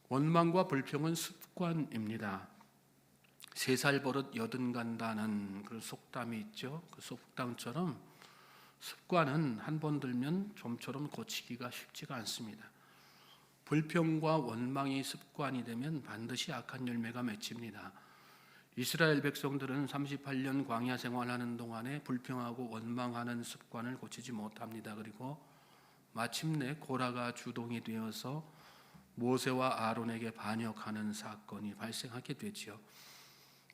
원망과 불평은 습관입니다. 3살 버릇 여든 간다는 그런 속담이 있죠. 그 속담처럼 습관은 한 번 들면 좀처럼 고치기가 쉽지가 않습니다. 불평과 원망이 습관이 되면 반드시 악한 열매가 맺힙니다. 이스라엘 백성들은 38년 광야 생활하는 동안에 불평하고 원망하는 습관을 고치지 못합니다. 그리고 마침내 고라가 주동이 되어서 모세와 아론에게 반역하는 사건이 발생하게 되지요.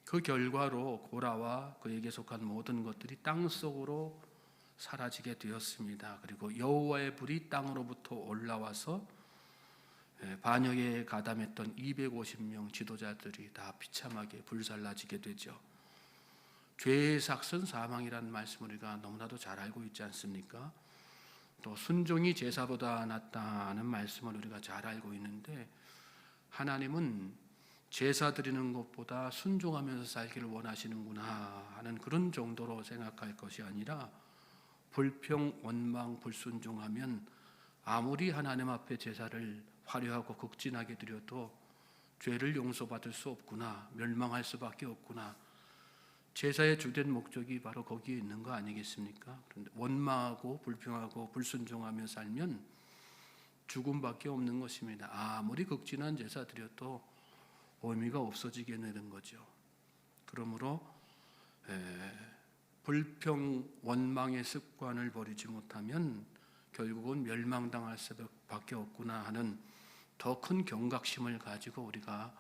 그 결과로 고라와 그에게 속한 모든 것들이 땅 속으로 사라지게 되었습니다. 그리고 여호와의 불이 땅으로부터 올라와서 반역에 가담했던 250명 지도자들이 다 비참하게 불살라지게 되죠. 죄의 삭은 사망이라는 말씀을 우리가 너무나도 잘 알고 있지 않습니까? 또 순종이 제사보다 낫다는 말씀을 우리가 잘 알고 있는데, 하나님은 제사 드리는 것보다 순종하면서 살기를 원하시는구나 하는 그런 정도로 생각할 것이 아니라, 불평, 원망, 불순종하면 아무리 하나님 앞에 제사를 화려하고 극진하게 드려도 죄를 용서받을 수 없구나, 멸망할 수밖에 없구나. 제사의 주된 목적이 바로 거기에 있는 거 아니겠습니까? 그런데 원망하고 불평하고 불순종하며 살면 죽음밖에 없는 것입니다. 아무리 극진한 제사 드려도 의미가 없어지게 되는 거죠. 그러므로 불평, 원망의 습관을 버리지 못하면 결국은 멸망당할 수밖에 없구나 하는 더 큰 경각심을 가지고 우리가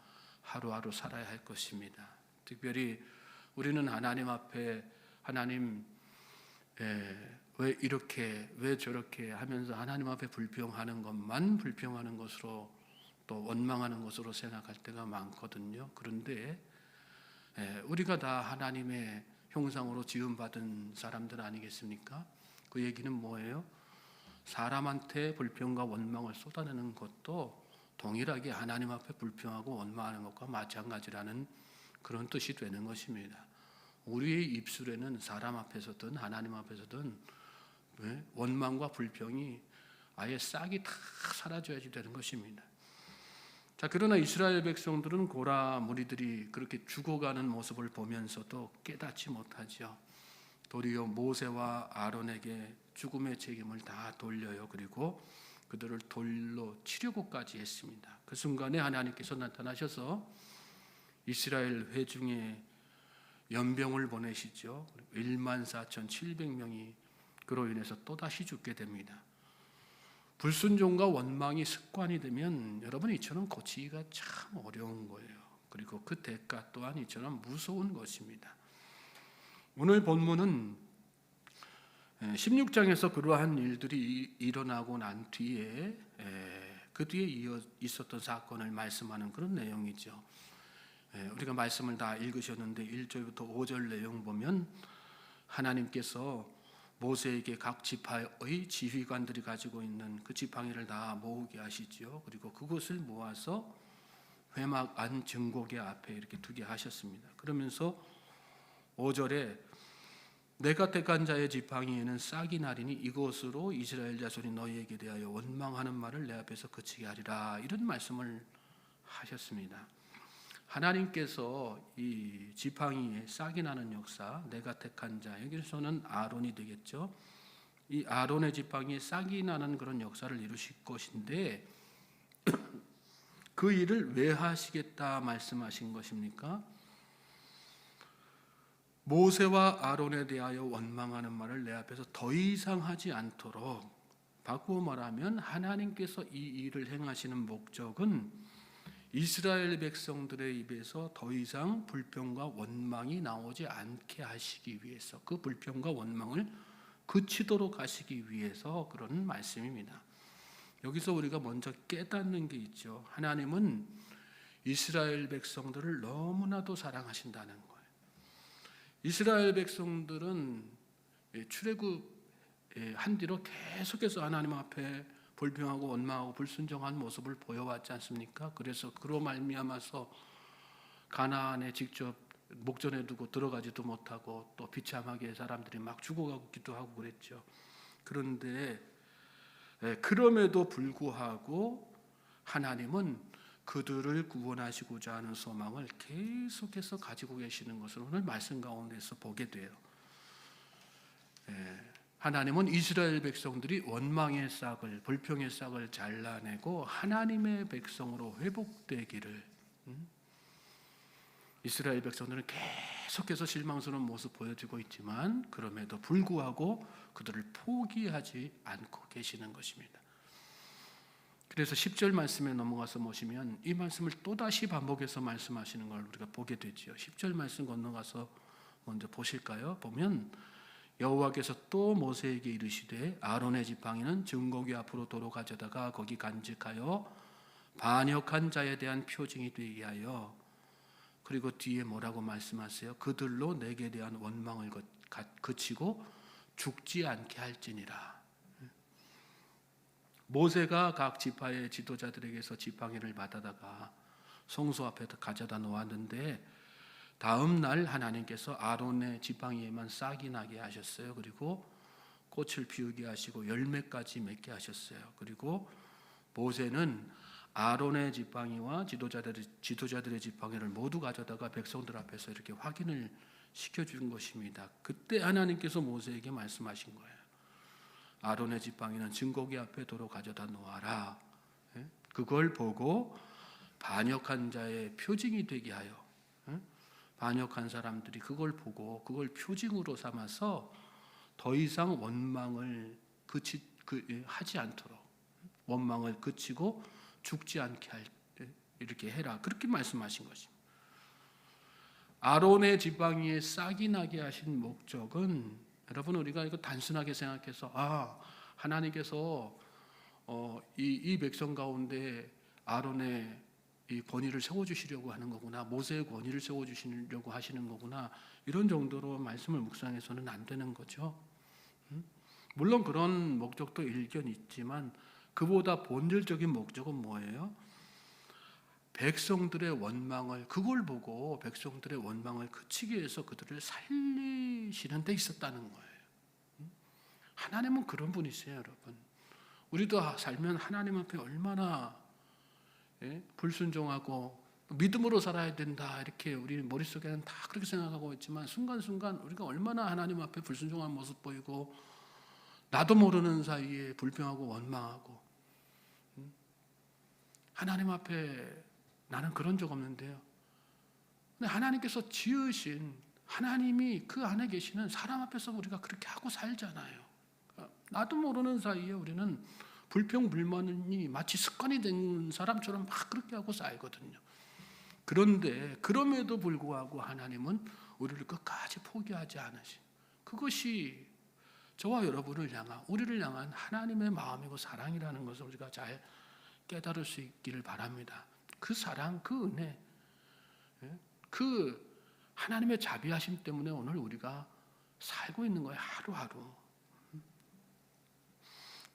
하루하루 살아야 할 것입니다. 특별히 우리는 하나님 앞에 하나님 왜 이렇게 왜 저렇게 하면서 하나님 앞에 불평하는 것만 불평하는 것으로 또 원망하는 것으로 생각할 때가 많거든요. 그런데 우리가 다 하나님의 형상으로 지음받은 사람들 아니겠습니까? 그 얘기는 뭐예요? 사람한테 불평과 원망을 쏟아내는 것도 동일하게 하나님 앞에 불평하고 원망하는 것과 마찬가지라는 그런 뜻이 되는 것입니다. 우리의 입술에는 사람 앞에서든 하나님 앞에서든 원망과 불평이 아예 싹이 다 사라져야지 되는 것입니다. 자, 그러나 이스라엘 백성들은 고라 무리들이 그렇게 죽어가는 모습을 보면서도 깨닫지 못하죠. 도리어 모세와 아론에게 죽음의 책임을 다 돌려요. 그리고 그들을 돌로 치려고까지 했습니다. 그 순간에 하나님께서 나타나셔서 이스라엘 회중에 연병을 보내시죠. 14,700명이 그로 인해서 또다시 죽게 됩니다. 불순종과 원망이 습관이 되면 여러분 이처럼 고치기가 참 어려운 거예요. 그리고 그 대가 또한 이처럼 무서운 것입니다. 오늘 본문은 16장에서 그러한 일들이 일어나고 난 뒤에 그 뒤에 있었던 사건을 말씀하는 그런 내용이죠. 우리가 말씀을 다 읽으셨는데 1절부터 5절 내용 보면 하나님께서 모세에게 각 지파의 지휘관들이 가지고 있는 그 지팡이를 다 모으게 하시죠. 그리고 그것을 모아서 회막 안 증거계 앞에 이렇게 두게 하셨습니다. 그러면서 5절에 내가 택한 자의 지팡이에는 싹이 나리니 이것으로 이스라엘 자손이 너희에게 대하여 원망하는 말을 내 앞에서 그치게 하리라, 이런 말씀을 하셨습니다. 하나님께서 이 지팡이에 싹이 나는 역사, 내가 택한 자, 여기서는 아론이 되겠죠. 이 아론의 지팡이에 싹이 나는 그런 역사를 이루실 것인데 그 일을 왜 하시겠다 말씀하신 것입니까? 모세와 아론에 대하여 원망하는 말을 내 앞에서 더 이상 하지 않도록, 바꾸어 말하면 하나님께서 이 일을 행하시는 목적은 이스라엘 백성들의 입에서 더 이상 불평과 원망이 나오지 않게 하시기 위해서, 그 불평과 원망을 그치도록 하시기 위해서 그런 말씀입니다. 여기서 우리가 먼저 깨닫는 게 있죠. 하나님은 이스라엘 백성들을 너무나도 사랑하신다는 거예요. 이스라엘 백성들은 출애굽한 뒤로 계속해서 하나님 앞에 불평하고 원망하고 불순종한 모습을 보여왔지 않습니까? 그래서 그로 말미암아서 가나안에 직접 목전에 두고 들어가지도 못하고 또 비참하게 사람들이 막 죽어가기도 하고 그랬죠. 그런데 그럼에도 불구하고 하나님은 그들을 구원하시고자 하는 소망을 계속해서 가지고 계시는 것을 오늘 말씀 가운데서 보게 돼요. 하나님은 이스라엘 백성들이 원망의 싹을, 불평의 싹을 잘라내고 하나님의 백성으로 회복되기를, 이스라엘 백성들은 계속해서 실망스러운 모습 보여주고 있지만 그럼에도 불구하고 그들을 포기하지 않고 계시는 것입니다. 그래서 10절 말씀에 넘어가서 보시면 이 말씀을 또다시 반복해서 말씀하시는 걸 우리가 보게 되죠. 10절 말씀 건너가서 먼저 보실까요? 보면 여호와께서 또 모세에게 이르시되 아론의 지팡이는 증거궤 앞으로 도로 가져다가 거기 간직하여 반역한 자에 대한 표징이 되게 하여, 그리고 뒤에 뭐라고 말씀하세요? 그들로 내게 대한 원망을 그치고 죽지 않게 할지니라. 모세가 각 지파의 지도자들에게서 지팡이를 받아다가 성소 앞에 가져다 놓았는데 다음 날 하나님께서 아론의 지팡이에만 싹이 나게 하셨어요. 그리고 꽃을 피우게 하시고 열매까지 맺게 하셨어요. 그리고 모세는 아론의 지팡이와 지도자들의 지팡이를 모두 가져다가 백성들 앞에서 이렇게 확인을 시켜준 것입니다. 그때 하나님께서 모세에게 말씀하신 거예요. 아론의 지팡이는 증거궤 앞에 도로 가져다 놓아라. 그걸 보고 반역한 자의 표징이 되게 하여, 반역한 사람들이 그걸 보고 그걸 표징으로 삼아서 더 이상 원망을 하지 않도록, 원망을 그치고 죽지 않게 이렇게 해라. 그렇게 말씀하신 것입니다. 아론의 지팡이에 싹이 나게 하신 목적은, 여러분 우리가 이거 단순하게 생각해서 하나님께서 이 백성 가운데 아론의 이 권위를 세워주시려고 하는 거구나, 모세의 권위를 세워주시려고 하시는 거구나, 이런 정도로 말씀을 묵상해서는 안 되는 거죠. 물론 그런 목적도 일견 있지만 그보다 본질적인 목적은 뭐예요? 백성들의 원망을, 그걸 보고 백성들의 원망을 그치기 위해서 그들을 살리시는 데 있었다는 거예요. 하나님은 그런 분이세요, 여러분. 우리도 살면 하나님 앞에 얼마나 불순종하고 믿음으로 살아야 된다, 이렇게 우리 머릿속에는 다 그렇게 생각하고 있지만 순간순간 우리가 얼마나 하나님 앞에 불순종한 모습 보이고 나도 모르는 사이에 불평하고 원망하고, 하나님 앞에 나는 그런 적 없는데요. 근데 하나님께서 지으신, 하나님이 그 안에 계시는 사람 앞에서 우리가 그렇게 하고 살잖아요. 나도 모르는 사이에 우리는 불평 불만이 마치 습관이 된 사람처럼 막 그렇게 하고 살거든요. 그런데 그럼에도 불구하고 하나님은 우리를 끝까지 포기하지 않으신, 그것이 저와 여러분을 향한, 우리를 향한 하나님의 마음이고 사랑이라는 것을 우리가 잘 깨달을 수 있기를 바랍니다. 그 사랑, 그 은혜, 그 하나님의 자비하심 때문에 오늘 우리가 살고 있는 거예요, 하루하루.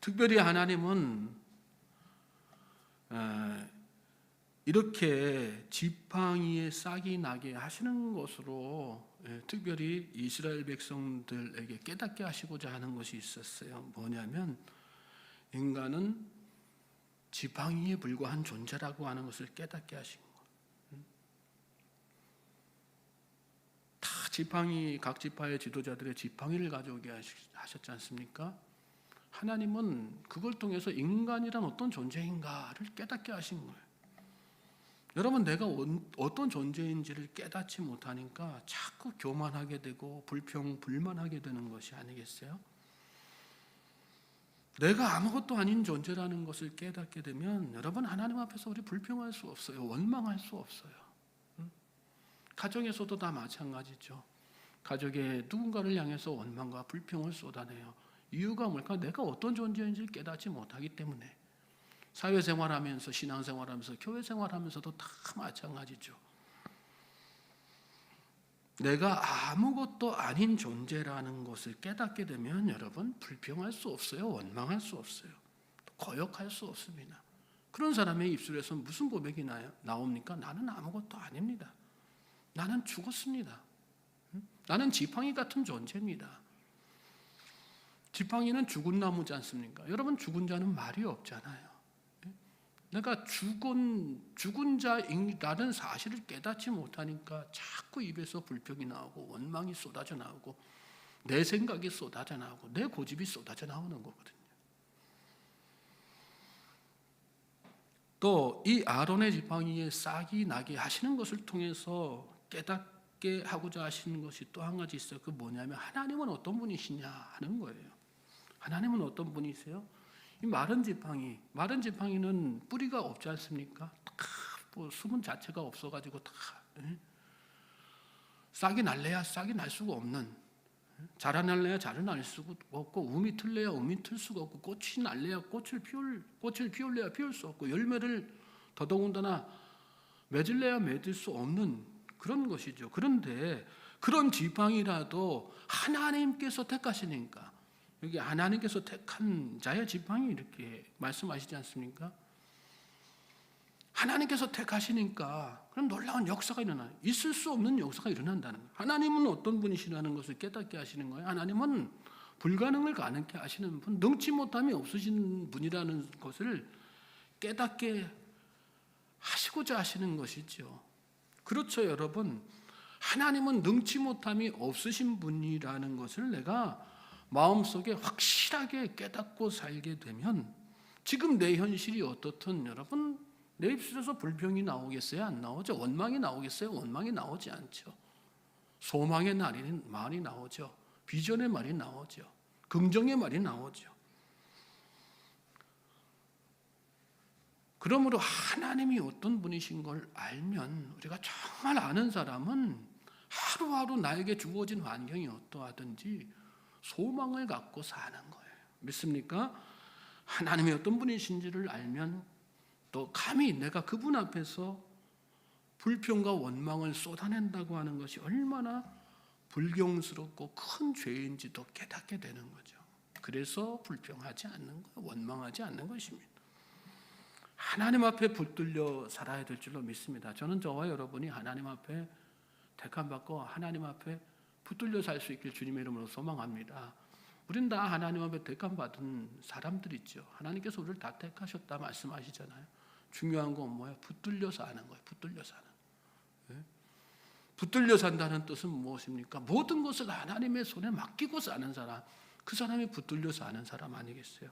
특별히 하나님은 이렇게 지팡이에 싹이 나게 하시는 것으로 특별히 이스라엘 백성들에게 깨닫게 하시고자 하는 것이 있었어요. 뭐냐면 인간은 지팡이에 불과한 존재라고 하는 것을 깨닫게 하신 거예요. 다 지팡이, 각 지파의 지도자들의 지팡이를 가져오게 하셨지 않습니까? 하나님은 그걸 통해서 인간이란 어떤 존재인가를 깨닫게 하신 거예요. 여러분, 내가 어떤 존재인지를 깨닫지 못하니까 자꾸 교만하게 되고 불평, 불만하게 되는 것이 아니겠어요? 내가 아무것도 아닌 존재라는 것을 깨닫게 되면 여러분, 하나님 앞에서 우리 불평할 수 없어요. 원망할 수 없어요. 가정에서도 다 마찬가지죠. 가족의 누군가를 향해서 원망과 불평을 쏟아내요. 이유가 뭘까? 내가 어떤 존재인지를 깨닫지 못하기 때문에. 사회생활하면서, 신앙생활하면서, 교회생활하면서도 다 마찬가지죠. 내가 아무것도 아닌 존재라는 것을 깨닫게 되면 여러분, 불평할 수 없어요. 원망할 수 없어요. 거역할 수 없습니다. 그런 사람의 입술에서 무슨 고백이 나옵니까? 나는 아무것도 아닙니다. 나는 죽었습니다. 나는 지팡이 같은 존재입니다. 지팡이는 죽은 나무지 않습니까? 여러분, 죽은 자는 말이 없잖아요. 내가 죽은 자라는 사실을 깨닫지 못하니까 자꾸 입에서 불평이 나오고 원망이 쏟아져 나오고 내 생각이 쏟아져 나오고 내 고집이 쏟아져 나오는 거거든요. 또 이 아론의 지팡이에 싹이 나게 하시는 것을 통해서 깨닫게 하고자 하시는 것이 또 한 가지 있어요. 그 뭐냐면 하나님은 어떤 분이시냐 하는 거예요. 하나님은 어떤 분이세요? 이 마른 지팡이는 뿌리가 없지 않습니까? 뭐 수분 자체가 없어가지고 싹이 날래야 싹이 날 수가 없는, 자라날래야 자라날 수가 없고, um이 틀래야 um이 틀 수가 없고, 꽃이 날래야 꽃을 피울래야 피울 수 없고, 열매를 더더군다나 맺을래야 맺을 수 없는 그런 것이죠. 그런데 그런 지팡이라도 하나님께서 택하시니까, 여기 하나님께서 택한 자의 지팡이 이렇게 말씀하시지 않습니까? 하나님께서 택하시니까 그런 놀라운 역사가 일어나요. 있을 수 없는 역사가 일어난다는 거예요. 하나님은 어떤 분이시라는 것을 깨닫게 하시는 거예요. 하나님은 불가능을 가능케 하시는 분, 능치 못함이 없으신 분이라는 것을 깨닫게 하시고자 하시는 것이죠. 그렇죠, 여러분. 하나님은 능치 못함이 없으신 분이라는 것을 내가 마음속에 확실하게 깨닫고 살게 되면 지금 내 현실이 어떻든 여러분 내 입술에서 불평이 나오겠어요? 안 나오죠? 원망이 나오겠어요? 원망이 나오지 않죠. 소망의 말이 나오죠. 비전의 말이 나오죠. 긍정의 말이 나오죠. 그러므로 하나님이 어떤 분이신 걸 알면, 우리가 정말 아는 사람은 하루하루 나에게 주어진 환경이 어떠하든지 소망을 갖고 사는 거예요. 믿습니까? 하나님이 어떤 분이신지를 알면 또 감히 내가 그분 앞에서 불평과 원망을 쏟아낸다고 하는 것이 얼마나 불경스럽고 큰 죄인지도 깨닫게 되는 거죠. 그래서 불평하지 않는 거예요. 원망하지 않는 것입니다. 하나님 앞에 붙들려 살아야 될 줄로 믿습니다. 저는 저와 여러분이 하나님 앞에 택함받고 하나님 앞에 붙들려 살 수 있길 주님의 이름으로 소망합니다. 우린 다 하나님 앞에 택함받은 사람들이죠. 하나님께서 우리를 다 택하셨다 말씀하시잖아요. 중요한 건 뭐예요? 붙들려 사는 거예요. 붙들려 사는. 붙들려 산다는 뜻은 무엇입니까? 모든 것을 하나님의 손에 맡기고 사는 사람, 그 사람이 붙들려 사는 사람 아니겠어요?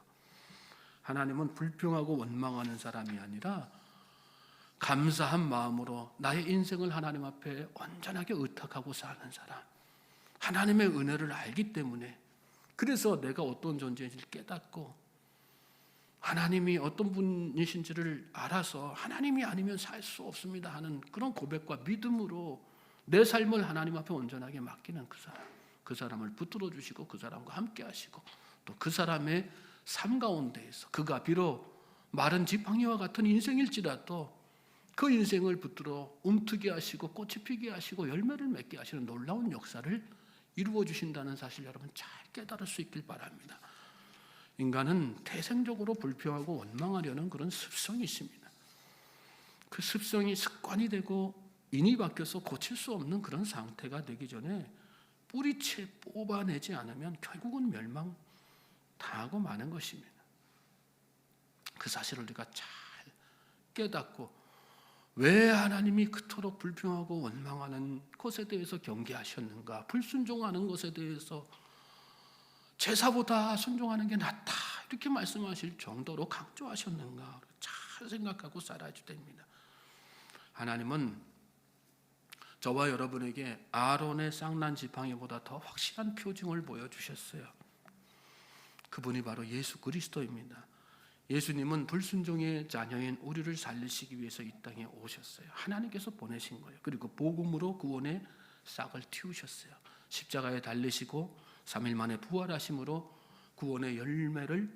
하나님은 불평하고 원망하는 사람이 아니라 감사한 마음으로 나의 인생을 하나님 앞에 온전하게 의탁하고 사는 사람, 하나님의 은혜를 알기 때문에, 그래서 내가 어떤 존재인지를 깨닫고 하나님이 어떤 분이신지를 알아서 하나님이 아니면 살 수 없습니다 하는 그런 고백과 믿음으로 내 삶을 하나님 앞에 온전하게 맡기는 그 사람을 붙들어 주시고 그 사람과 함께 하시고 또 그 사람의 삶 가운데에서 그가 비록 마른 지팡이와 같은 인생일지라도 그 인생을 붙들어 움트게 하시고 꽃이 피게 하시고 열매를 맺게 하시는 놀라운 역사를 이루어 주신다는 사실 여러분 잘 깨달을 수 있길 바랍니다. 인간은 태생적으로 불평하고 원망하려는 그런 습성이 있습니다. 그 습성이 습관이 되고 인이 바뀌어서 고칠 수 없는 그런 상태가 되기 전에 뿌리채 뽑아내지 않으면 결국은 멸망당하고 마는 것입니다. 그 사실을 우리가 잘 깨닫고 왜 하나님이 그토록 불평하고 원망하는 것에 대해서 경계하셨는가, 불순종하는 것에 대해서 제사보다 순종하는 게 낫다 이렇게 말씀하실 정도로 강조하셨는가 잘 생각하고 살아야 됩니다. 하나님은 저와 여러분에게 아론의 쌍난 지팡이보다 더 확실한 표징을 보여주셨어요. 그분이 바로 예수 그리스도입니다. 예수님은 불순종의 자녀인 우리를 살리시기 위해서 이 땅에 오셨어요. 하나님께서 보내신 거예요. 그리고 복음으로 구원의 싹을 틔우셨어요. 십자가에 달리시고 3일 만에 부활하심으로 구원의 열매를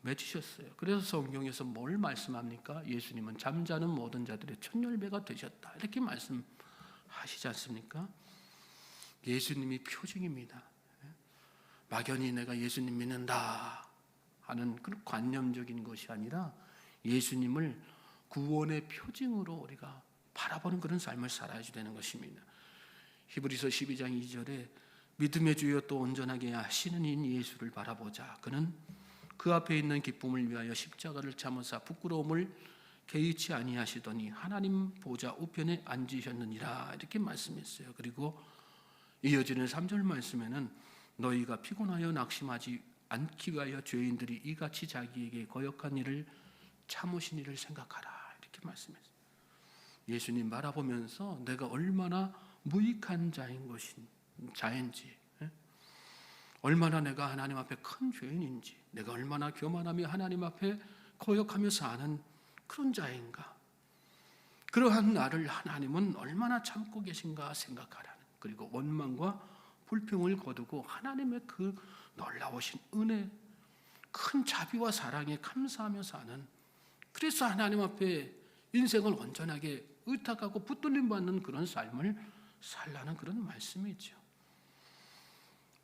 맺으셨어요. 그래서 성경에서 뭘 말씀합니까? 예수님은 잠자는 모든 자들의 첫 열매가 되셨다 이렇게 말씀하시지 않습니까? 예수님이 표징입니다. 막연히 내가 예수님 믿는다 하는 그런 관념적인 것이 아니라 예수님을 구원의 표징으로 우리가 바라보는 그런 삶을 살아야 되는 것입니다. 히브리서 12장 2절에 믿음의 주여 또 온전하게 하시는 인 예수를 바라보자. 그는 그 앞에 있는 기쁨을 위하여 십자가를 참으사 부끄러움을 개의치 아니하시더니 하나님 보좌 우편에 앉으셨느니라 이렇게 말씀했어요. 그리고 이어지는 3절 말씀에는 너희가 피곤하여 낙심하지 않기 위하여 죄인들이 이같이 자기에게 거역한 일을 참으신 일을 생각하라 이렇게 말씀했어요. 예수님 바라보면서 내가 얼마나 무익한 자인지, 얼마나 내가 하나님 앞에 큰 죄인인지, 내가 얼마나 교만하며 하나님 앞에 거역하며 사는 그런 자인가, 그러한 나를 하나님은 얼마나 참고 계신가 생각하라는, 그리고 원망과 불평을 거두고 하나님의 그 놀라우신 은혜, 큰 자비와 사랑에 감사하며 사는, 그래서 하나님 앞에 인생을 온전하게 의탁하고 붙들림 받는 그런 삶을 살라는 그런 말씀이죠.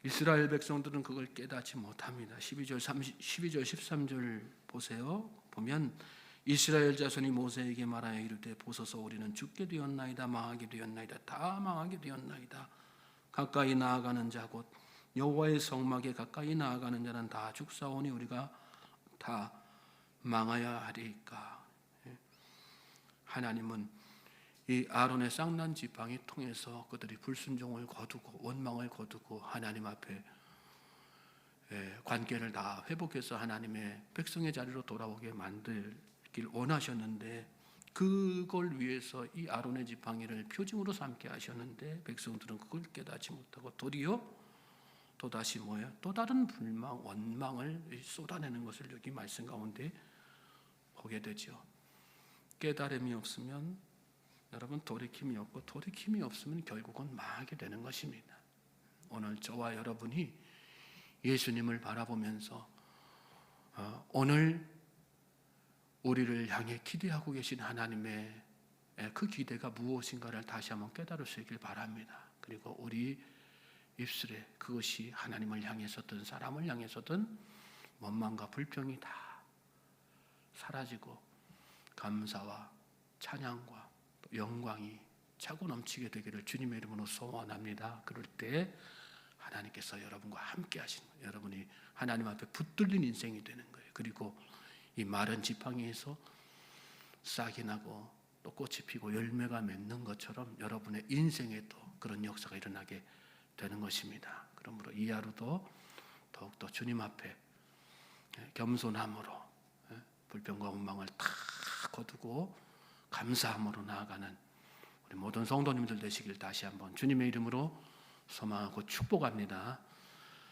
이스라엘 백성들은 그걸 깨닫지 못합니다. 12절 13절 보세요. 보면 이스라엘 자손이 모세에게 말하여 이르되 보소서 우리는 죽게 되었나이다, 망하게 되었나이다, 다 망하게 되었나이다. 가까이 나아가는 자 곧 여호와의 성막에 가까이 나아가는 자는 다 죽사오니 우리가 다 망하여야 하리이까. 하나님은 이 아론의 쌍난 지팡이 통해서 그들이 불순종을 거두고 원망을 거두고 하나님 앞에 관계를 다 회복해서 하나님의 백성의 자리로 돌아오게 만들길 원하셨는데, 그걸 위해서 이 아론의 지팡이를 표징으로 삼게 하셨는데 백성들은 그걸 깨닫지 못하고 도리어 또다시 또 다른 불만, 원망을 쏟아내는 것을 여기 말씀 가운데 보게 되죠. 깨달음이 없으면 여러분 돌이킴이 없고, 돌이킴이 없으면 결국은 망하게 되는 것입니다. 오늘 저와 여러분이 예수님을 바라보면서 오늘 우리를 향해 기대하고 계신 하나님의 그 기대가 무엇인가를 다시 한번 깨달을 수 있길 바랍니다. 그리고 우리 입술에 그것이 하나님을 향해서든 사람을 향해서든 원망과 불평이 다 사라지고 감사와 찬양과 영광이 차고 넘치게 되기를 주님의 이름으로 소원합니다. 그럴 때 하나님께서 여러분과 함께 하시는 거예요. 여러분이 하나님 앞에 붙들린 인생이 되는 거예요. 그리고 이 마른 지팡이에서 싹이 나고 또 꽃이 피고 열매가 맺는 것처럼 여러분의 인생에도 그런 역사가 일어나게 되는 것입니다. 그러므로 이 하루도 더욱더 주님 앞에 겸손함으로 불평과 원망을 다 거두고 감사함으로 나아가는 우리 모든 성도님들 되시길 다시 한번 주님의 이름으로 소망하고 축복합니다.